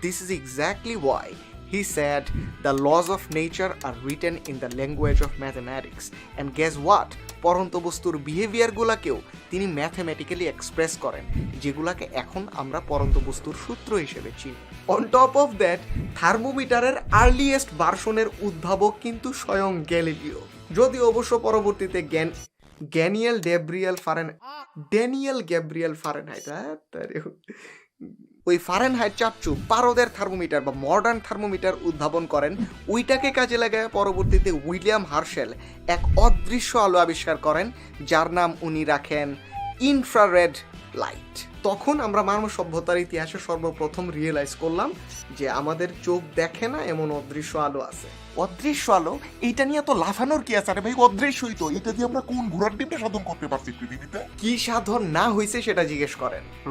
This is exactly why he said the laws of nature are written in the language of mathematics. And guess what? পরন্ত বস্তুর বিহেভিয়ারগুলোকেও তিনি mathematically express করেন, যেগুলোকে এখন আমরা পরন্ত বস্তুর সূত্র হিসেবে চিনি। অন টপ অফ দ্যাট, থার্মোমিটারের আর্লিয়েস্ট ভার্সনের উদ্ভাবক কিন্তু স্বয়ং গ্যালিলিও, যদিও অবশ্য পরবর্তীতে ড্যানিয়েল গ্যাব্রিয়েল ফারেনহাইট ওই ফারেনহাইট চাপচু পারদের থার্মোমিটার বা মডার্ন থার্মোমিটার উদ্ভাবন করেন। ওইটাকে কাজে লাগায় পরবর্তীতে উইলিয়াম হার্শেল এক অদৃশ্য আলো আবিষ্কার করেন, যার নাম উনি রাখেন ইনফ্রারেড লাইট। তখন আমরা মানব সভ্যতার ইতিহাসে সর্বপ্রথম রিয়েলাইজ করলাম যে আমাদের চোখ দেখে না এমন অদৃশ্য আলো আছে। অদৃশ্য আলো, এইটা নিয়ে তো লাফানোর কি আছে? আরে ভাই, অদৃশ্যই তো। এটা দিয়ে আমরা কোন ঘোড়ার ডিমটা সাধন করতে পারছি পৃথিবীতে? কি সাধন না হয়েছে সেটা জিজ্ঞেস করেন।